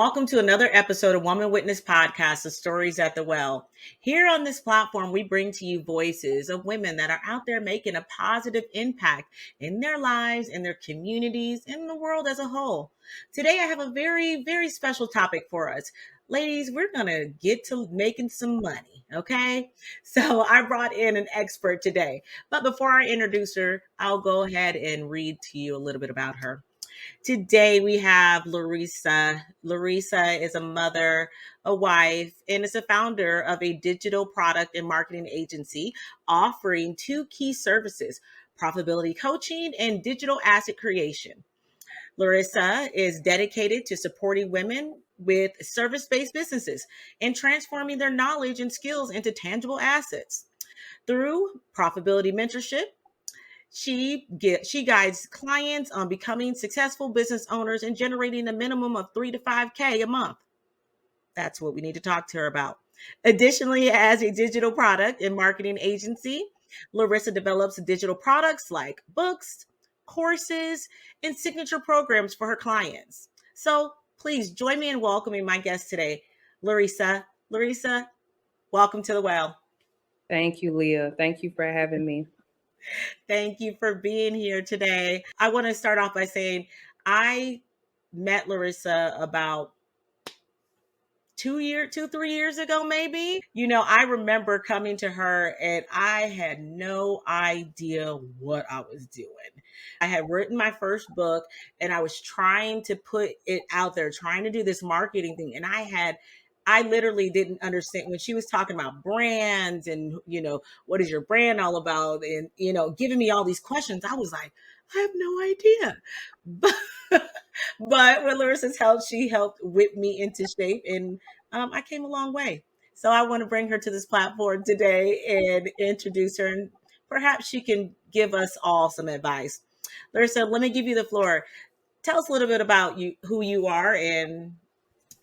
welcome to another episode of Woman Witness Podcast, The Stories at the Well. Here on this platform, we bring to you voices of women that are out there making a positive impact in their lives, in their communities, in the world as a whole. Today, I have a very, very special topic for us. Ladies, we're going to get to making some money, okay? So I brought in an expert today. But before I introduce her, I'll go ahead and read to you a little bit about her. Today we have LaRisa. LaRisa is a mother, a wife, and is a founder of a digital product and marketing agency offering two key services, profitability coaching and digital asset creation. LaRisa is dedicated to supporting women with service-based businesses and transforming their knowledge and skills into tangible assets. Through Profitability Mentorship, she guides clients on becoming successful business owners and generating a minimum of 3 to 5K a month. That's what we need to talk to her about. Additionally, as a digital product and marketing agency, LaRissa develops digital products like books, courses, and signature programs for her clients. So please join me in welcoming my guest today, LaRissa. LaRissa, welcome to the well. Thank you, Leah. Thank you for having me. Thank you for being here today. I want to start off by saying I met LaRissa about 3 years ago, maybe. I remember coming to her and I had no idea what I was doing. I had written my first book and I was trying to put it out there, trying to do this marketing thing. And I literally didn't understand when she was talking about brands and, what is your brand all about? And, giving me all these questions, I was like, I have no idea. But with Larissa's help, she helped whip me into shape and I came a long way. So I want to bring her to this platform today and introduce her, and perhaps she can give us all some advice. Larissa, let me give you the floor. Tell us a little bit about you, who you are, and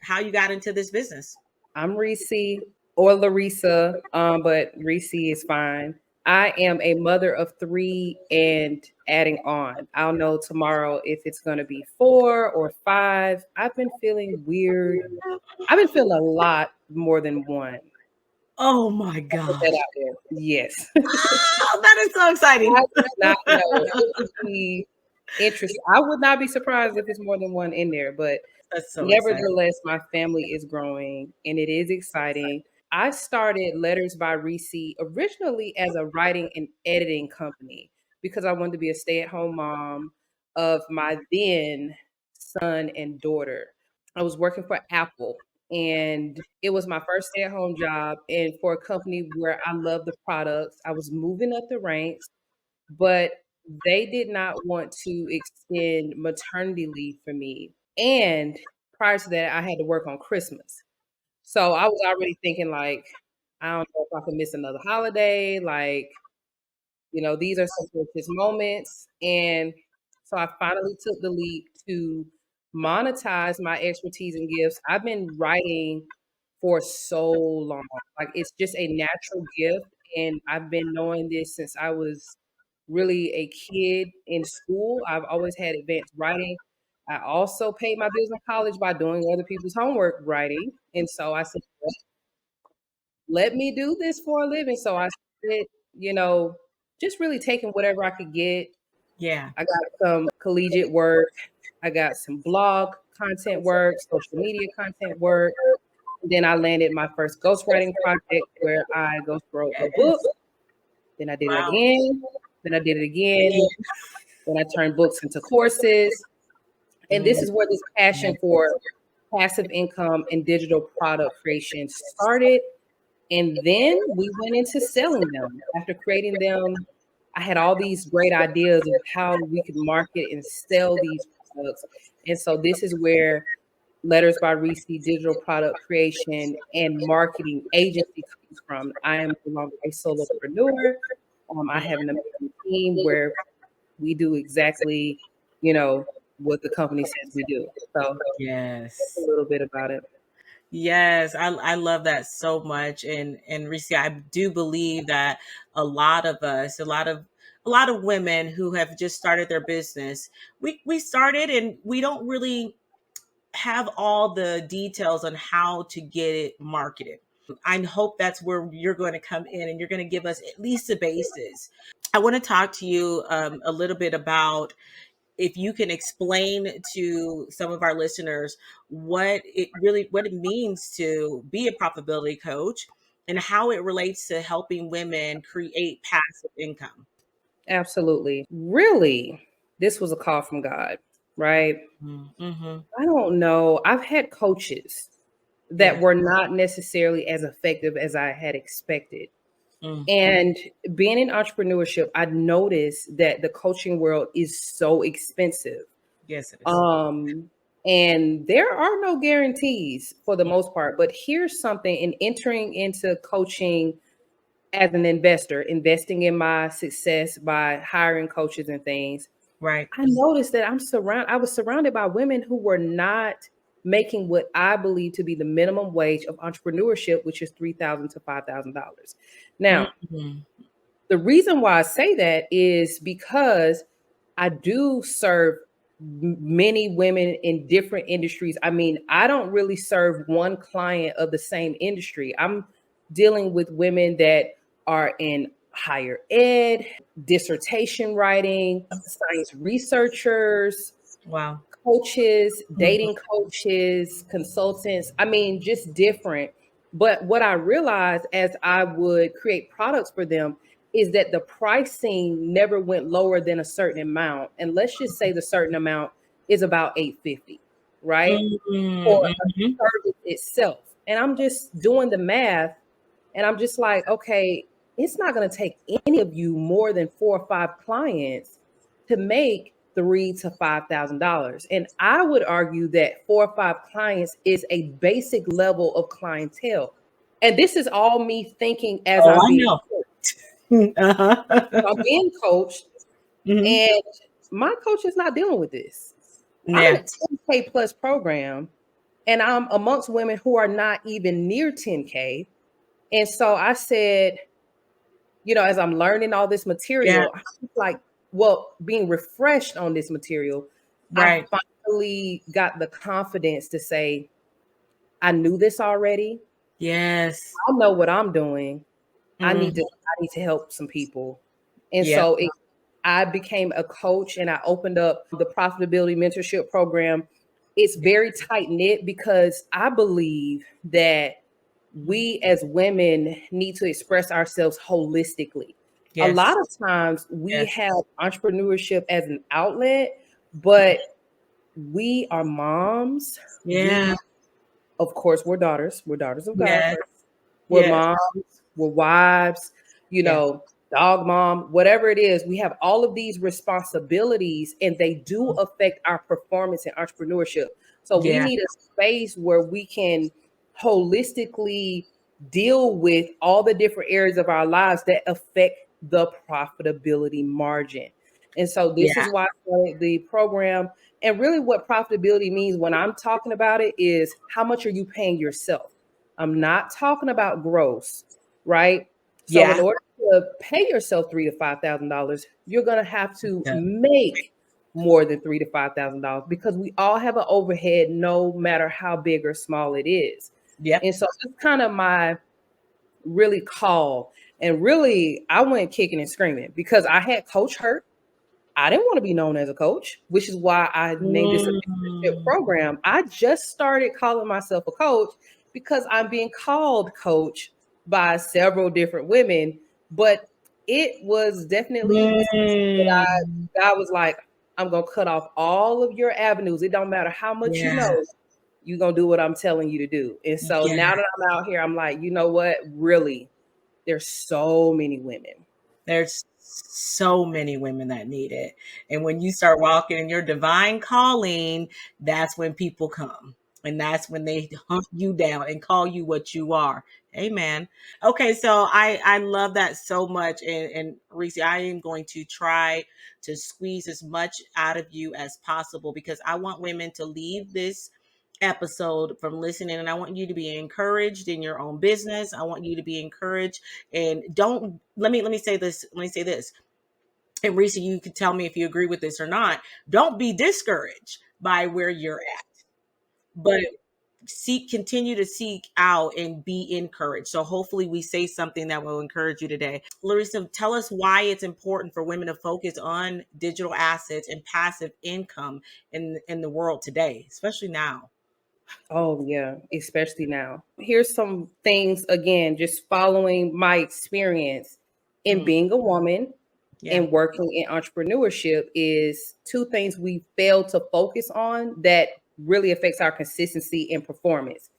how you got into this business. I'm Reesi or LaRissa, but Reesi is fine. I am a mother of 3 and adding on. I'll know tomorrow if it's going to be 4 or 5. I've been feeling weird. I've been feeling a lot more than 1. Oh my God. Yes. Oh, that is so exciting. I would not know. It would be interesting. I would not be surprised if it's more than 1 in there, but nevertheless, my family is growing and it is exciting. I started Letters by Reesi originally as a writing and editing company because I wanted to be a stay-at-home mom of my then son and daughter. I was working for Apple and it was my first stay-at-home job, and for a company where I love the products. I was moving up the ranks, but they did not want to extend maternity leave for me. And prior to that, I had to work on Christmas. So I was already thinking like, I don't know if I can miss another holiday. Like, these are some precious moments. And so I finally took the leap to monetize my expertise and gifts. I've been writing for so long. Like, it's just a natural gift. And I've been knowing this since I was really a kid in school. I've always had advanced writing. I also paid my bills in college by doing other people's homework writing. And so I said, let me do this for a living. So I started, just really taking whatever I could get. Yeah. I got some collegiate work. I got some blog content work, social media content work. Then I landed my first ghostwriting project where I ghostwrote a book. Then I did it again. Then I did it again. Then I turned books into courses. And this is where this passion for passive income and digital product creation started. And then we went into selling them. After creating them, I had all these great ideas of how we could market and sell these products. And so this is where Letters by Reesi digital product creation and marketing agency comes from. I am no longer a solopreneur. I have an amazing team where we do exactly, what the company says we do. So yes, a little bit about it. Yes, I love that so much. And Reesi, I do believe that a lot of us, a lot of women who have just started their business, we started and we don't really have all the details on how to get it marketed. I hope that's where you're going to come in and you're going to give us at least the basis. I want to talk to you a little bit about, if you can explain to some of our listeners what it means to be a profitability coach and how it relates to helping women create passive income. Absolutely. Really, this was a call from God, right? Mm-hmm. I don't know. I've had coaches that Yeah. were not necessarily as effective as I had expected. Mm. And being in entrepreneurship, I noticed that the coaching world is so expensive. Yes, it is. Um, and there are no guarantees for the most part. But here's something: in entering into coaching as an investor, investing in my success by hiring coaches and things, Right. I noticed that I was surrounded by women who were not making what I believe to be the minimum wage of entrepreneurship, which is $3,000 to $5,000. Now, Mm-hmm. the reason why I say that is because I do serve many women in different industries. I mean, I don't really serve one client of the same industry. I'm dealing with women that are in higher ed, dissertation writing, science researchers, Wow. coaches, Mm-hmm. dating coaches, consultants. I mean, just different. But what I realized as I would create products for them is that the pricing never went lower than a certain amount. And let's just say the certain amount is about 850, right? For Mm-hmm. a service itself. And I'm just doing the math and I'm just like, okay, it's not going to take any of you more than 4 or 5 clients to make $3,000 to $5,000. And I would argue that 4 or 5 clients is a basic level of clientele. And this is all me thinking as Oh, I'm I being know. coached. Uh-huh. I'm being coached, Mm-hmm. and my coach is not dealing with this. I'm in a Yeah. 10K plus program, and I'm amongst women who are not even near 10K. And so I said, as I'm learning all this Yeah. material, I'm like, well, being refreshed on this material, I Right. finally got the confidence to say, I knew this already. Yes. I know what I'm doing. I need Mm-hmm. to help some people. And Yep. so I became a coach and I opened up the Profitability Mentorship Program. It's very tight knit because I believe that we as women need to express ourselves holistically. A Yes. lot of times we Yes. have entrepreneurship as an outlet, but we are moms. Yeah. Of course, we're daughters. We're daughters of God Yes. first. We're Yes. moms, we're wives, Yeah. dog mom, whatever it is. We have all of these responsibilities and they do affect our performance in entrepreneurship. So we Yeah. need a space where we can holistically deal with all the different areas of our lives that affect the profitability margin. And so this Yeah. is why I started the program. And really, what profitability means when I'm talking about it is how much are you paying yourself? I'm not talking about gross, right? So in Yeah. order to pay yourself $3,000 to $5,000, you're gonna have to Yeah. make more than $3,000 to $5,000 because we all have an overhead, no matter how big or small it is. Yep. And so that's kind of my really call. And really, I went kicking and screaming because I had coach hurt. I didn't want to be known as a coach, which is why I named this a mentorship Mm. program. I just started calling myself a coach because I'm being called coach by several different women. But it was definitely a test that Mm. God was like, I'm gonna cut off all of your avenues. It don't matter how much you Yeah. know, you're gonna do what I'm telling you to do. And so Yeah. now that I'm out here, I'm like, you know what? Really, there's so many women. There's so many women that need it. And when you start walking in your divine calling, that's when people come. And that's when they hunt you down and call you what you are. Amen. Okay, so I love that so much. And Reese, I am going to try to squeeze as much out of you as possible because I want women to leave this episode from listening, and I want you to be encouraged in your own business. I want you to be encouraged, and don't let me say this. Let me say this. And Reese, you can tell me if you agree with this or not. Don't be discouraged by where you're at. but continue to seek out and be encouraged. So hopefully we say something that will encourage you today. LaRissa, tell us why it's important for women to focus on digital assets and passive income in the world today, especially now. Oh, yeah, especially now. Here's some things, again, just following my experience in being a woman and working in entrepreneurship is two things we fail to focus on that really affects our consistency and performance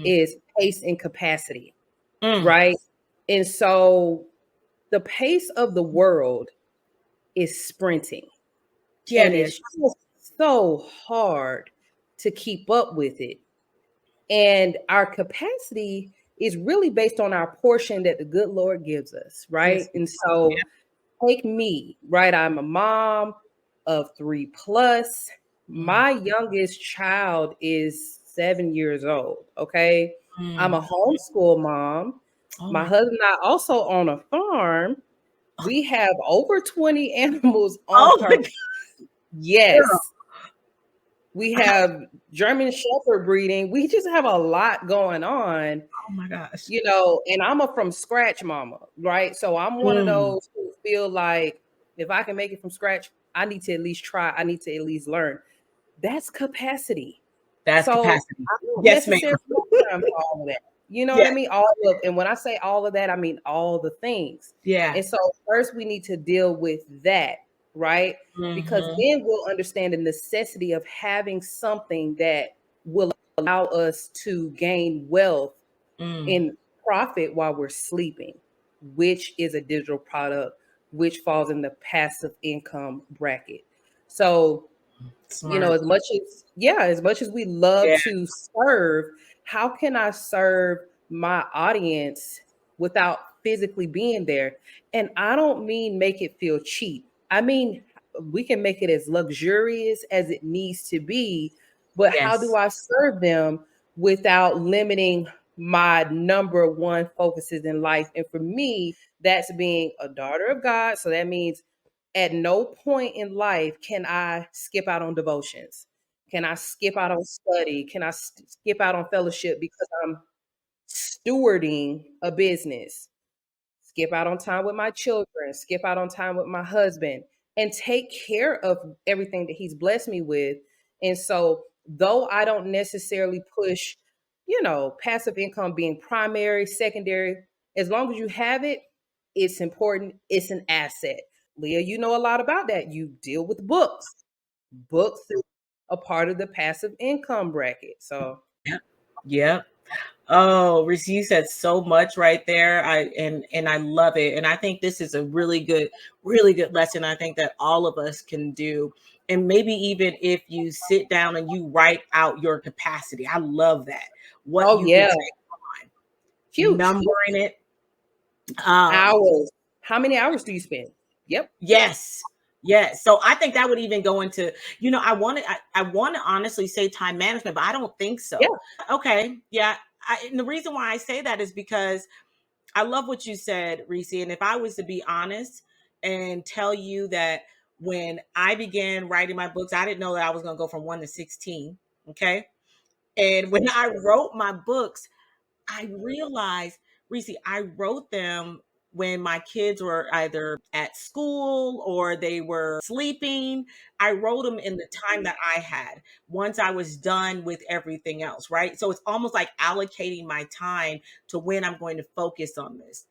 is pace and capacity, right? And so the pace of the world is sprinting. Yeah, And it it's is. just so hard to keep up with it. And our capacity is really based on our portion that the good Lord gives us, right? Yes. And so take me, right? I'm a mom of 3 plus. My youngest child is 7 years old. Okay. I'm a homeschool mom. Oh My my. husband and I also own a farm. We have over 20 animals on Oh my per. God. Yes. We have German Shepherd breeding. We just have a lot going on, Oh my gosh. and I'm a from scratch mama, right? So I'm one of those who feel like if I can make it from scratch, I need to at least try. I need to at least learn. That's capacity. That's So capacity. I don't Yes, ma'am. necessarily have time for all of that. You know what I Yes. mean? And when I say all of that, I mean all the things. Yeah. And so first we need to deal with that, right? Because then we'll understand the necessity of having something that will allow us to gain wealth and profit while we're sleeping, which is a digital product, which falls in the passive income bracket. So Smart. as much as we love Yeah. to serve, how can I serve my audience without physically being there? And I don't mean make it feel cheap. I mean, we can make it as luxurious as it needs to be, but how do Yes. I serve them without limiting my number one focuses in life? And for me, that's being a daughter of God. So that means at no point in life can I skip out on devotions. Can I skip out on study? Can I skip out on fellowship because I'm stewarding a business? Skip out on time with my children, skip out on time with my husband, and take care of everything that he's blessed me with. And so, though I don't necessarily push, passive income being primary, secondary, as long as you have it, it's important. It's an asset. Leah, you know a lot about that. You deal with books. Books is a part of the passive income bracket. So, Yep. Yep. Oh, Reese, you said so much right there. And I love it. And I think this is a really good lesson. I think that all of us can do. And maybe even if you sit down and you write out your capacity. I love that. What oh you can yeah, take on, huge numbering it. hours. How many hours do you spend? Yep. Yes. Yes. So I think that would even go into, I want to honestly say time management, but I don't think Yeah. so. Okay. Yeah. And the reason why I say that is because I love what you said, Reesi. And if I was to be honest and tell you that when I began writing my books, I didn't know that I was going to go from 1 to 16. Okay. And when I wrote my books, I realized, Reese, I wrote them when my kids were either at school or they were sleeping. I wrote them in the time that I had once I was done with everything else, right? So it's almost like allocating my time to when I'm going to focus on this.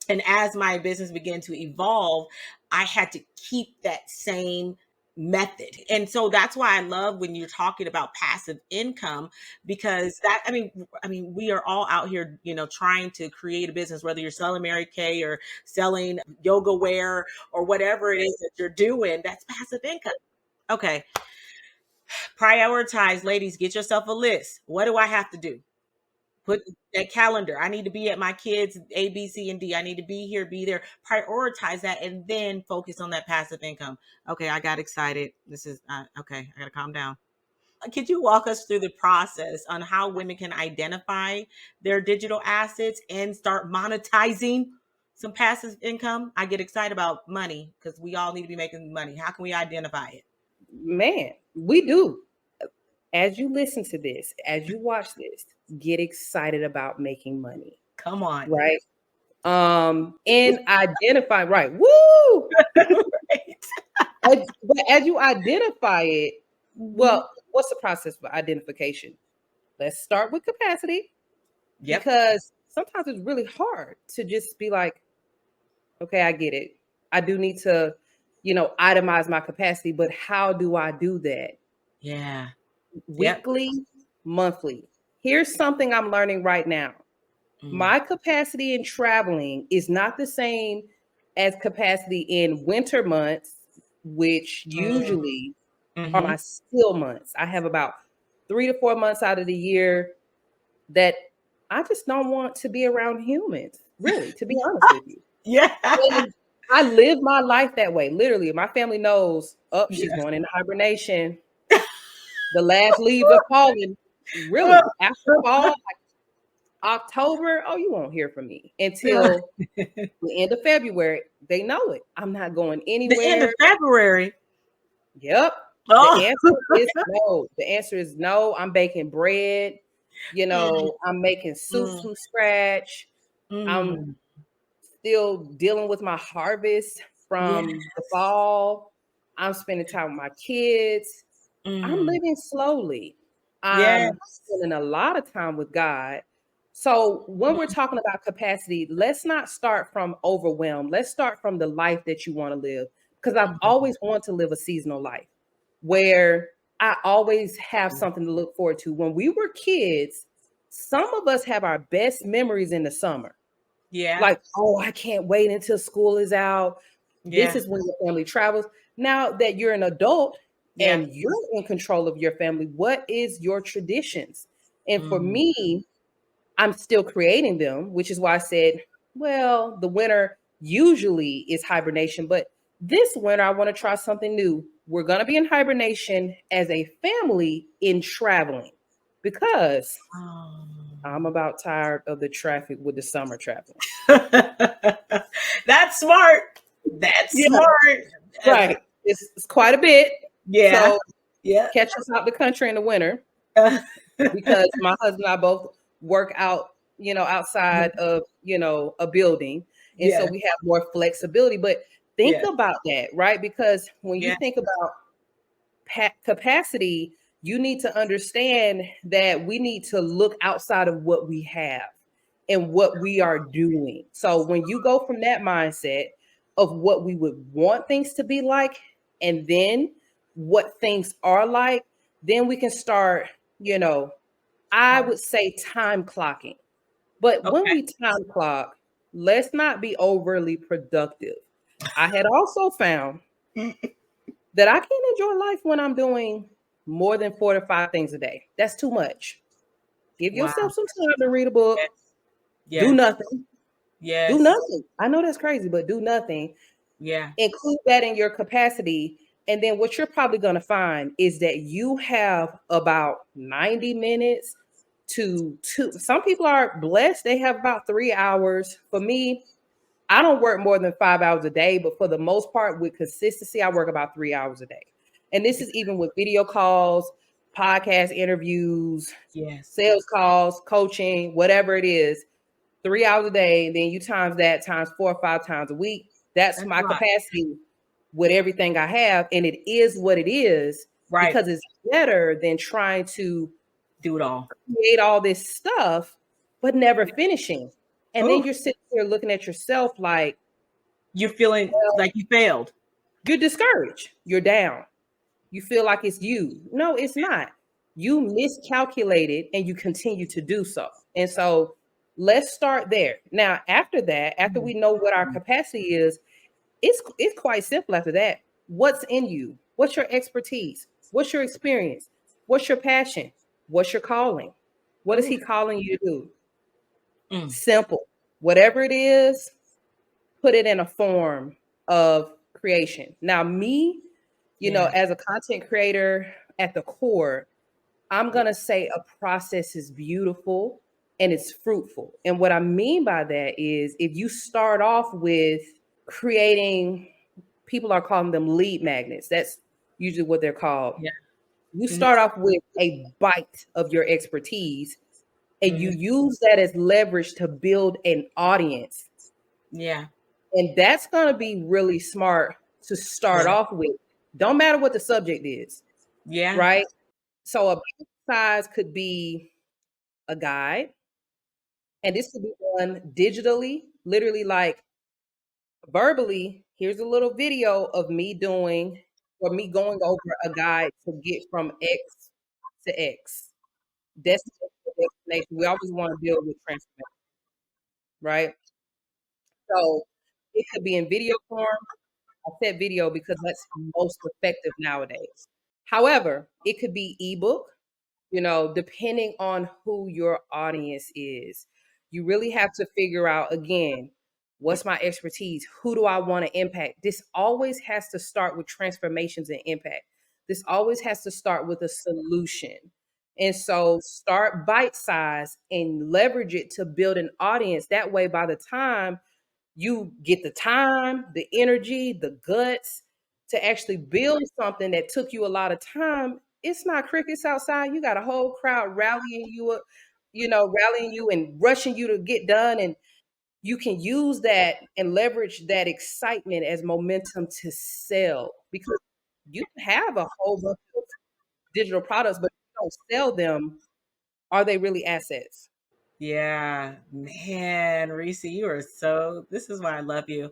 And as my business began to evolve, I had to keep that same method. And so that's why I love when you're talking about passive income, because I mean we are all out here, trying to create a business, whether you're selling Mary Kay or selling yoga wear or whatever it is that you're doing, that's passive income. Okay. Prioritize, ladies, get yourself a list. What do I have to do? Put that calendar. I need to be at my kids A, B, C, and D. I need to be here, be there. Prioritize that, and then focus on that passive income. Okay, I got excited. This is okay. I got to calm down. Could you walk us through the process on how women can identify their digital assets and start monetizing some passive income? I get excited about money because we all need to be making money. How can we identify it? Man, we do. as you listen to this, as you watch this, get excited about making money. Come on. Right. And identify, right. Woo! But as you identify it, well, what's the process for identification? Let's start with capacity. Yep. Because sometimes it's really hard to just be like, okay, I get it. I do need to, itemize my capacity, but how do I do that? Yeah. Weekly, monthly. Here's something I'm learning right now. My capacity in traveling is not the same as capacity in winter months, which usually are my still months. I have about 3 to 4 months out of the year that I just don't want to be around humans, really, to be honest with you. Yeah. And I live my life that way. Literally, my family knows, she's going into hibernation. The last leaves are falling. Really, after fall, like October, you won't hear from me until the end of February. They know it. I'm not going anywhere. The end of February? Yep. Oh. The answer is no. The answer is no. I'm baking bread. I'm making soup from scratch. I'm still dealing with my harvest from the fall. I'm spending time with my kids. I'm living slowly. I'm spending a lot of time with God. So when we're talking about capacity, let's not start from overwhelmed. Let's start from the life that you want to live. Because I've always wanted to live a seasonal life where I always have something to look forward to. When we were kids, some of us have our best memories in the summer. Yeah. Like, I can't wait until school is out. Yeah. This is when your family travels. Now that you're an adult and you're in control of your family, what is your traditions? And for me, I'm still creating them, which is why I said, well, the winter usually is hibernation, but this winter I want to try something new. We're going to be in hibernation as a family in traveling because I'm about tired of the traffic with the summer traveling. That's smart. That's smart. Right. It's quite a bit. Yeah. So catch us out the country in the winter because my husband and I both work out, outside of, a building. And so we have more flexibility. But think about that, right? Because when you think about capacity, you need to understand that we need to look outside of what we have and what we are doing. So when you go from that mindset of what we would want things to be like, and then what things are like, then we can start, I would say time clocking. But when we time clock, let's not be overly productive. I had also found that I can't enjoy life when I'm doing more than 4 to 5 things a day. That's too much. Give yourself some time to read a book. Do nothing. Do nothing. I know that's crazy, but do nothing. Yeah. Include that in your capacity. And then what you're probably going to find is that you have about 90 minutes to 2. Some people are blessed. They have about 3 hours. For me, I don't work more than 5 hours a day, but for the most part, with consistency, I work about 3 hours a day. And this is even with video calls, podcast interviews, sales calls, coaching, whatever it is, 3 hours a day. And then you times that times 4 or 5 times a week. That's my capacity with everything I have. And it is what it is because it's better than trying to do it all, create all this stuff, but never finishing. And then you're sitting here looking at yourself like you're feeling like you failed. You're discouraged. You're down. You feel like it's you. No, it's not. You miscalculated and you continue to do so. And so let's start there. Now, after that, after we know what our capacity is, it's quite simple after that. What's in you? What's your expertise? What's your experience? What's your passion? What's your calling? What is he calling you to do? Simple. Whatever it is, put it in a form of creation. Now, me, as a content creator at the core, I'm going to say a process is beautiful and it's fruitful. And what I mean by that is if you start off with creating, people are calling them lead magnets. That's usually what they're called. Yeah. You start off with a bite of your expertise and you use that as leverage to build an audience. Yeah. And that's going to be really smart to start off with. Don't matter what the subject is. Yeah. Right? So a bite size could be a guide. And this could be done digitally, literally like verbally. Here's a little video of me doing or me going over a guide to get from X to X. Destination to destination. We always want to build with transformation, right? So it could be in video form. I said video because that's most effective nowadays. However, it could be ebook, depending on who your audience is. You really have to figure out again, what's my expertise? Who do I want to impact? This always has to start with transformations and impact. This always has to start with a solution. And so start bite size and leverage it to build an audience. That way, by the time you get the time, the energy, the guts to actually build something that took you a lot of time, it's not crickets outside. You got a whole crowd rallying you up, rallying you and rushing you to get done. And you can use that and leverage that excitement as momentum to sell because you have a whole bunch of digital products, but if you don't sell them, are they really assets? Yeah, man, Reesi, this is why I love you.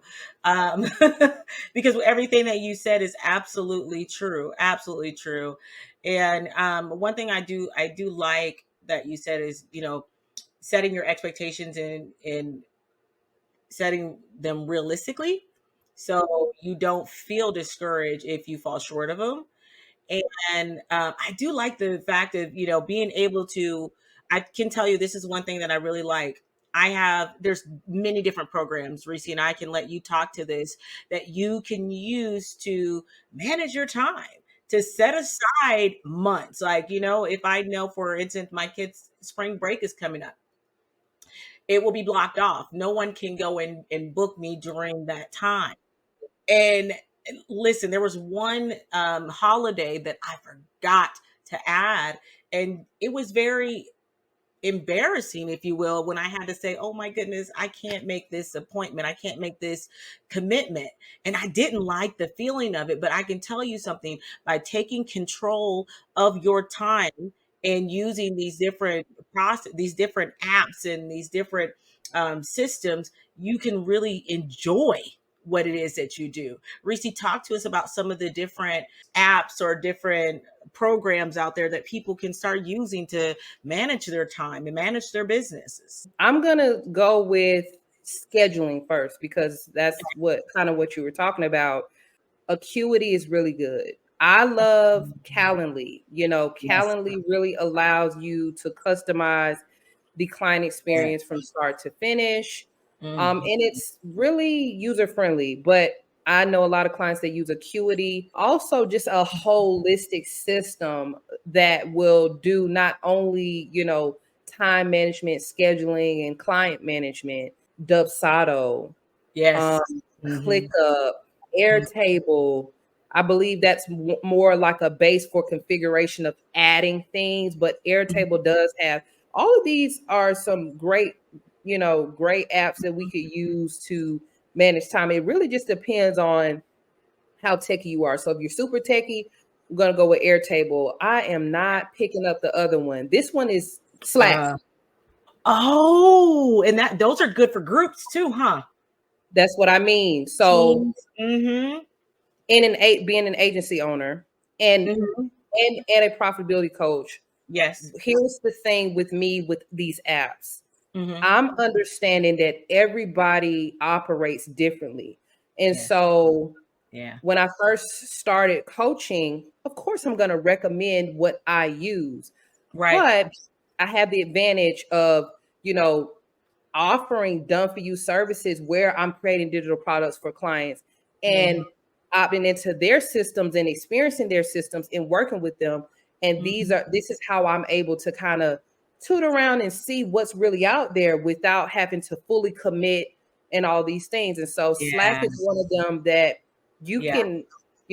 Because everything that you said is absolutely true, absolutely true. And one thing I do like that you said is, setting your expectations and setting them realistically so you don't feel discouraged if you fall short of them. And I do like the fact of, being able to, I can tell you this is one thing that I really like. There's many different programs, Reese, and I can let you talk to this, that you can use to manage your time, to set aside months. Like, if I know, for instance, my kids' spring break is coming up, it will be blocked off. No one can go and book me during that time. And listen, there was one holiday that I forgot to add, and it was very embarrassing, if you will, when I had to say, "Oh my goodness, I can't make this appointment. I can't make this commitment." And I didn't like the feeling of it, but I can tell you something, by taking control of your time and using these different apps and these different systems, you can really enjoy what it is that you do. Reese, talk to us about some of the different apps or different programs out there that people can start using to manage their time and manage their businesses. I'm going to go with scheduling first because that's what you were talking about. Acuity is really good. I love Calendly. Yes. Calendly really allows you to customize the client Yes. experience from start to finish. Mhm. And it's really user friendly, but I know a lot of clients that use Acuity, also just a holistic system that will do not only, time management, scheduling, and client management, Dubsado, um, Yes. Hmm. ClickUp, Airtable. I believe that's more like a base for configuration of adding things, but Airtable does have all of these are some great, great apps that we could use to manage time. It really just depends on how techie you are. So if you're super techie, we're gonna go with Airtable. I am not picking up the other one. This one is Slack. Oh, and those are good for groups too, huh? That's what I mean. So Teams. Mm-hmm. being an agency owner and Mm-hmm. and a profitability coach, Yes. here's the thing with me with these apps. Mm-hmm. I'm understanding that everybody operates differently. And Yes. so Yeah. when I first started coaching, of course, I'm going to recommend what I use. Right. But I have the advantage of, you know, offering done for you services where I'm creating digital products for clients Mm-hmm. and opting into their systems and experiencing their systems and working with them. And Mm-hmm. this is how I'm able to kind of toot around and see what's really out there without having to fully commit and all these things. And so Slack Yeah. is one of them that you Yeah. can,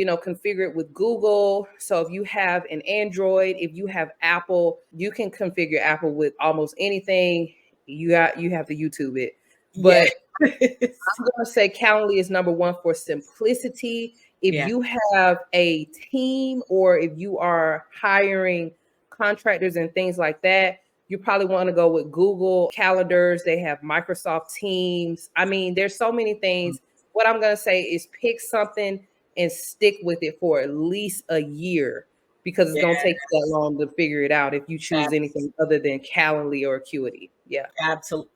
configure it with Google. So if you have an Android, if you have Apple, you can configure Apple with almost anything. You have to YouTube it. But I'm going to say Calendly is number one for simplicity. If you have a team or if you are hiring contractors and things like that, you probably want to go with Google Calendars. They have Microsoft Teams. I mean, there's so many things. What I'm going to say is pick something and stick with it for at least a year, because it's going to take you that long to figure it out if you choose anything other than Calendly or Acuity. Yeah.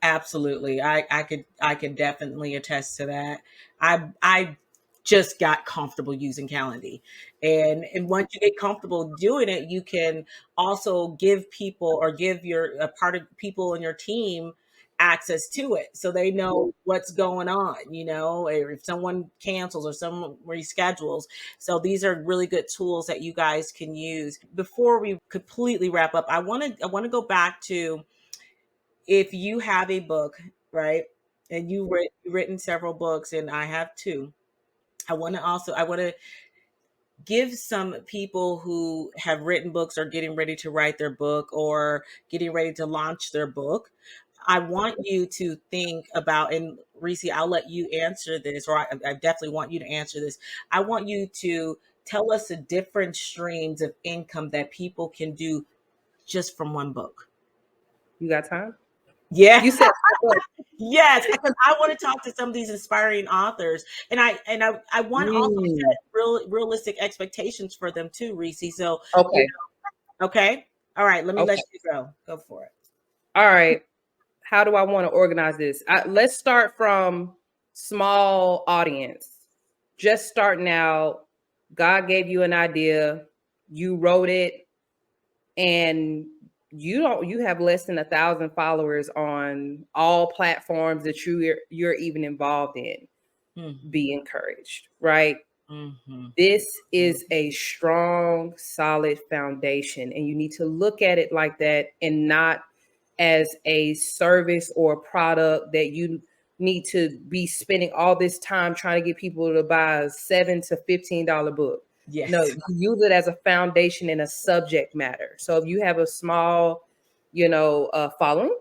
Absolutely. I could definitely attest to that. I just got comfortable using Calendly. And once you get comfortable doing it, you can also give people or give a part of people in your team access to it so they know what's going on, or if someone cancels or someone reschedules. So these are really good tools that you guys can use. Before we completely wrap up, I want to go back to, if you have a book, right, and you've written several books, and I have too, I want to give some people who have written books or getting ready to write their book or getting ready to launch their book. I want you to think about, and Reesi, I'll let you answer this, or I definitely want you to answer this. I want you to tell us the different streams of income that people can do just from one book. You got time? Yeah. You said yes, because I want to talk to some of these inspiring authors, and I want also to set realistic expectations for them too, Reesi. So okay, okay, all right. Let me let you go. Go for it. All right. How do I want to organize this? Let's start from small audience. Just starting out. God gave you an idea. You wrote it, and you have less than 1,000 followers on all platforms that you're even involved in. Mm-hmm. Be encouraged, right? Mm-hmm. This is a strong, solid foundation, and you need to look at it like that and not as a service or product that you need to be spending all this time trying to get people to buy a $7 to $15 book. Yes. No, use it as a foundation and a subject matter. So if you have a small, following,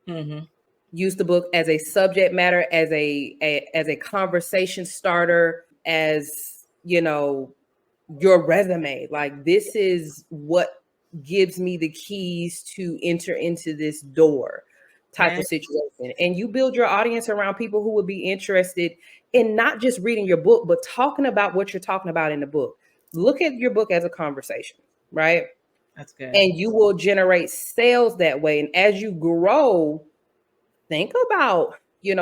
mm-hmm. use the book as a subject matter, as a conversation starter, as your resume. Like, this is what gives me the keys to enter into this door type of situation. And you build your audience around people who would be interested in not just reading your book, but talking about what you're talking about in the book. Look at your book as a conversation, right? That's good. And you will generate sales that way. And as you grow, think about,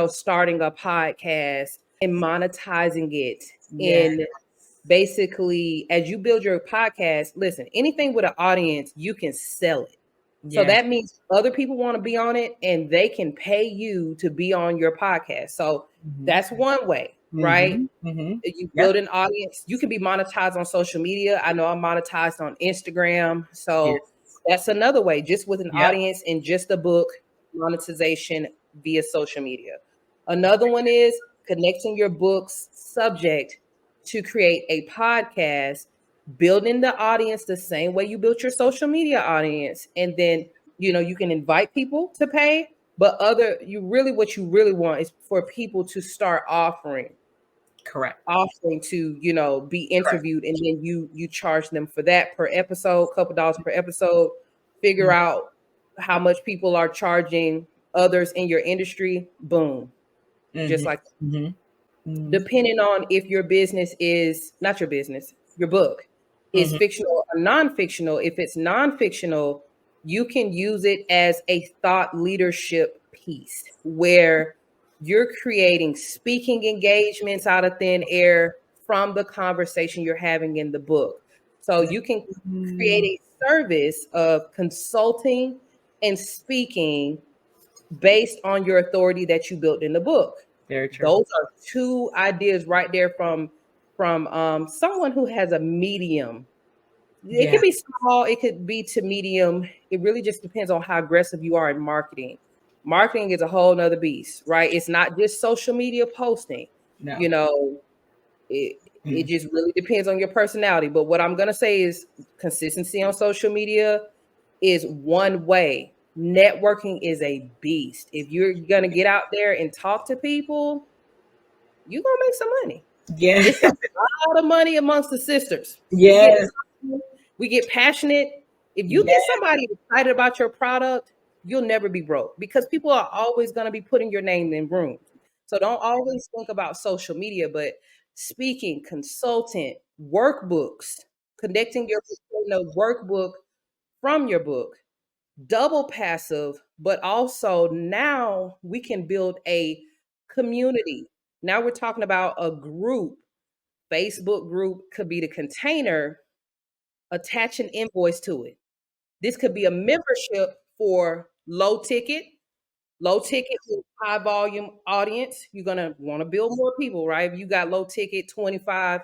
starting a podcast and monetizing it. Yes. And basically, as you build your podcast, listen, anything with an audience, you can sell it. So that means other people want to be on it and they can pay you to be on your podcast. So that's one way, right? Mm-hmm. You build an audience. You can be monetized on social media. I know I'm monetized on Instagram. So that's another way, just with an audience and just a book, monetization via social media. Another one is connecting your book's subject to create a podcast, building the audience the same way you built your social media audience. And then, you can invite people to pay, but what you really want is for people to start offering to, be interviewed. And then you charge them for that per episode, couple dollars per episode. Figure out how much people are charging others in your industry. Boom. Just like depending on if your business is not your business, your book is fictional or non-fictional. If it's non-fictional, you can use it as a thought leadership piece where you're creating speaking engagements out of thin air from the conversation you're having in the book. So you can create a service of consulting and speaking based on your authority that you built in the book. Very true. Those are two ideas right there from someone who has a medium. It could be small, it could be to medium. It really just depends on how aggressive you are in marketing. Marketing is a whole nother beast, right? It's not just social media posting. No. It just really depends on your personality. But what I'm going to say is consistency on social media is one way. Networking is a beast. If you're going to get out there and talk to people, you're going to make some money. Yeah. It's a lot of money amongst the sisters. Yes. We get passionate. If you get somebody excited about your product, you'll never be broke because people are always going to be putting your name in rooms. So don't always think about social media, but speaking, consultant, workbooks, connecting your workbook from your book, double passive, but also now we can build a community. Now we're talking about a group. Facebook group could be the container, attach an invoice to it. This could be a membership for low ticket with high volume audience. You're gonna want to build more people, right? If you got low ticket 25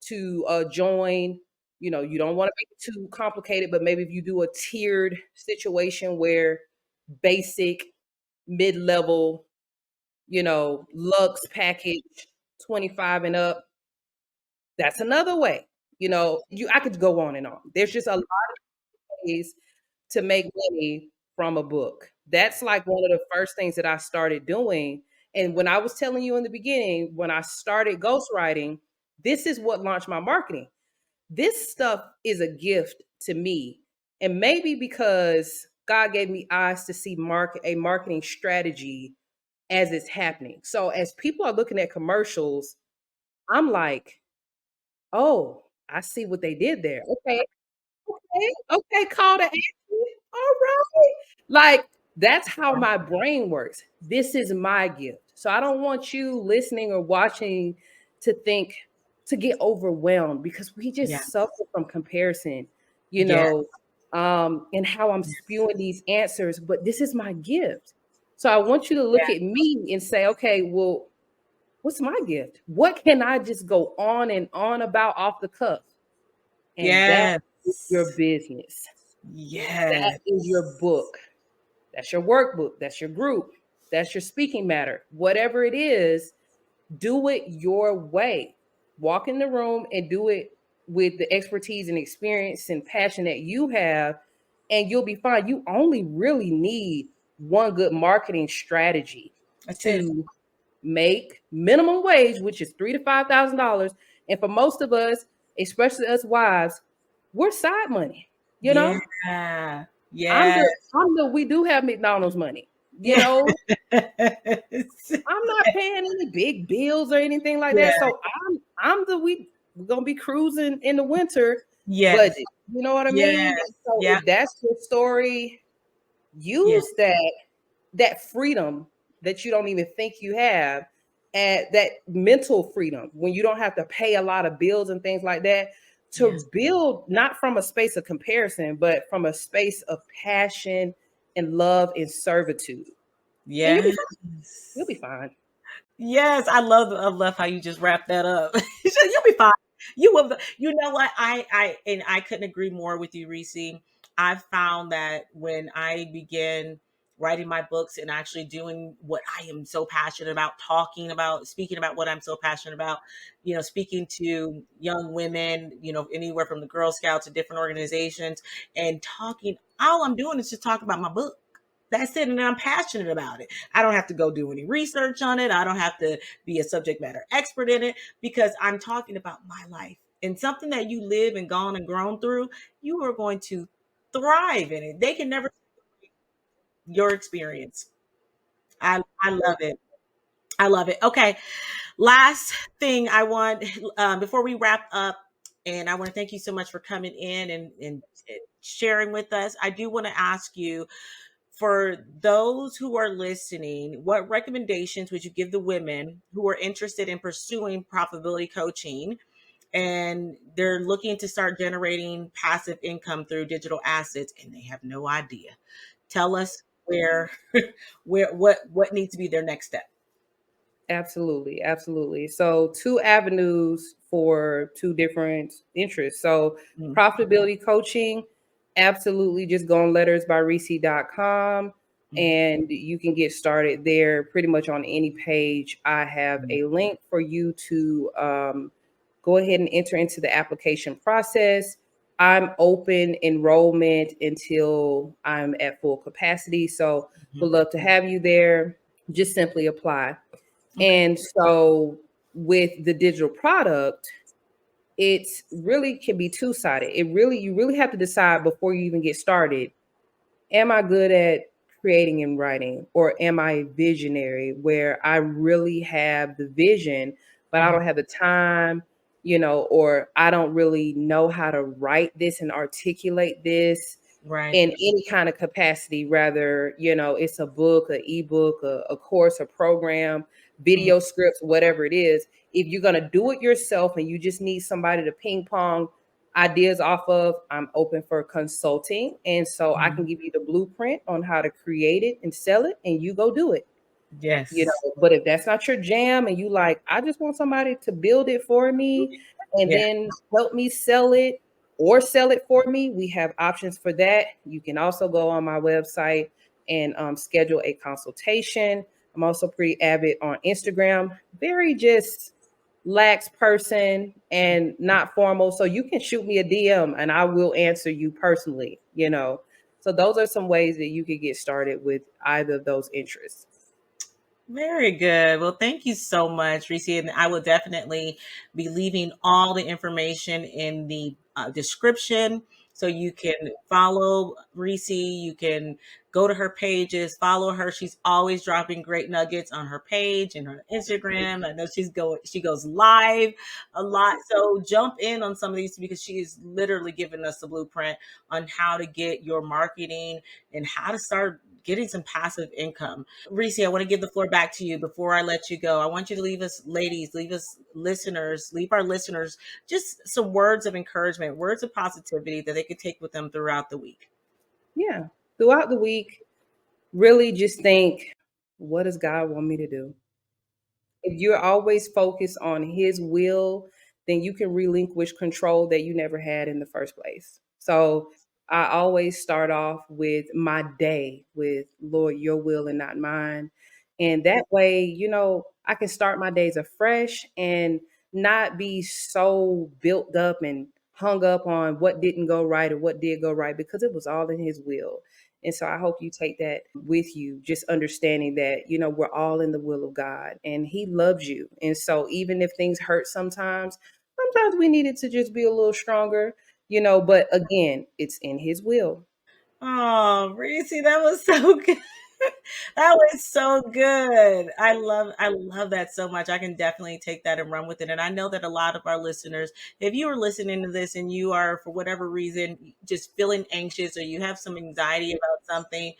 to join, you don't want to make it too complicated, but maybe if you do a tiered situation where basic, mid-level, Lux package 25 and up, that's another way. I could go on and on. There's just a lot of ways to make money from a book. That's like one of the first things that I started doing. And when I was telling you in the beginning, when I started ghostwriting, this is what launched my marketing. This stuff is a gift to me. And maybe because God gave me eyes to see a marketing strategy as it's happening. So as people are looking at commercials, I'm like, oh, I see what they did there. Okay, okay, call to action. All right. Like, that's how my brain works. This is my gift. So I don't want you listening or watching to get overwhelmed because we just suffer from comparison, and how I'm spewing these answers. But this is my gift. So I want you to look at me and say, okay, well, what's my gift? What can I just go on and on about off the cuff? And that is your business. That is your book. That's your workbook. That's your group. That's your speaking matter. Whatever it is, do it your way. Walk in the room and do it with the expertise and experience and passion that you have, and you'll be fine. You only really need one good marketing strategy to make minimum wage, which is $3,000 to $5,000. And for most of us, especially us wives, we're side money. Yeah. We do have McDonald's money. I'm not paying any big bills or anything like that. So we're gonna be cruising in the winter budget. You know what I mean? So if that's your story, use that freedom that you don't even think you have, and that mental freedom when you don't have to pay a lot of bills and things like that, to build not from a space of comparison, but from a space of passion and love and servitude. Yeah. You'll be fine. Yes, I love how you just wrapped that up. You'll be fine. You will. You know what? I couldn't agree more with you, Reesi. I've found that when I begin writing my books and actually doing what I am so passionate about, talking about, speaking about what I'm so passionate about, speaking to young women, anywhere from the Girl Scouts to different organizations, and talking, all I'm doing is just talking about my book. That's it. And I'm passionate about it. I don't have to go do any research on it. I don't have to be a subject matter expert in it, because I'm talking about my life and something that you live and gone and grown through. You are going to thrive in it. They can never your experience. I love it. I love it. Okay. Last thing I want, before we wrap up, and I want to thank you so much for coming in and sharing with us. I do want to ask you, for those who are listening, what recommendations would you give the women who are interested in pursuing profitability coaching and they're looking to start generating passive income through digital assets and they have no idea? Tell us where what needs to be their next step. Absolutely. Absolutely. So 2 avenues for 2 different interests. So profitability coaching, absolutely, just go on lettersbyreesi.com and you can get started there pretty much on any page. I have a link for you to go ahead and enter into the application process. I'm open enrollment until I'm at full capacity. So would love to have you there. Just simply apply. Okay. And so with the digital product, it's really can be two-sided. You really have to decide before you even get started, am I good at creating and writing, or am I visionary where I really have the vision, but I don't have the time, or I don't really know how to write this and articulate this Right. in any kind of capacity, rather, it's a book, an ebook, a course, a program, Mhm. video scripts, whatever it is. If you're going to do it yourself and you just need somebody to ping pong ideas off of, I'm open for consulting. And so I can Mhm. give you the blueprint on how to create it and sell it, and you go do it. Yes. But if that's not your jam and you like, I just want somebody to build it for me and Yeah. then help me sell it or sell it for me, we have options for that. You can also go on my website and schedule a consultation. I'm also pretty avid on Instagram, very just lax person and not formal. So you can shoot me a DM and I will answer you personally. So those are some ways that you could get started with either of those interests. Very good. Well, thank you so much, Reesi. And I will definitely be leaving all the information in the description so you can follow Reesi. You can go to her pages, follow her. She's always dropping great nuggets on her page and her Instagram. I know she goes live a lot. So jump in on some of these because she is literally giving us the blueprint on how to get your marketing and how to start getting some passive income. Reese, I want to give the floor back to you before I let you go. I want you to leave us, ladies, leave us listeners, leave our listeners just some words of encouragement, words of positivity that they could take with them throughout the week. Yeah. Throughout the week, really just think, what does God want me to do? If you're always focused on his will, then you can relinquish control that you never had in the first place. So I always start off with my day with, Lord, your will and not mine. And that way, I can start my days afresh and not be so built up and hung up on what didn't go right or what did go right, because it was all in his will. And so I hope you take that with you, just understanding that, we're all in the will of God and he loves you. And so even if things hurt sometimes we needed to just be a little stronger, but again, it's in his will. Oh, Reese, that was so good. That was so good. I love that so much. I can definitely take that and run with it. And I know that a lot of our listeners, if you are listening to this and you are for whatever reason just feeling anxious or you have some anxiety about something,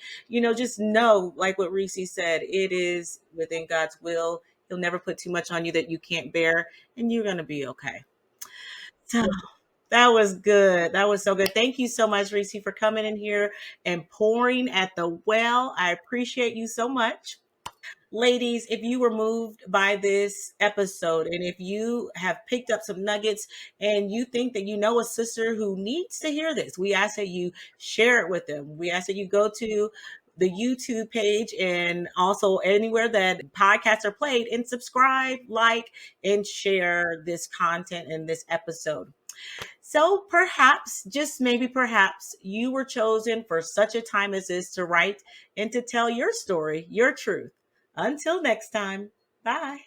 just know, like what Reese said, it is within God's will. He'll never put too much on you that you can't bear, and you're gonna be okay. So that was good. That was so good. Thank you so much, Reese, for coming in here and pouring at the well. I appreciate you so much. Ladies, if you were moved by this episode and if you have picked up some nuggets and you think that you know a sister who needs to hear this, we ask that you share it with them. We ask that you go to the YouTube page and also anywhere that podcasts are played and subscribe, like, and share this content in this episode. So perhaps, just maybe perhaps, you were chosen for such a time as this to write and to tell your story, your truth. Until next time, bye.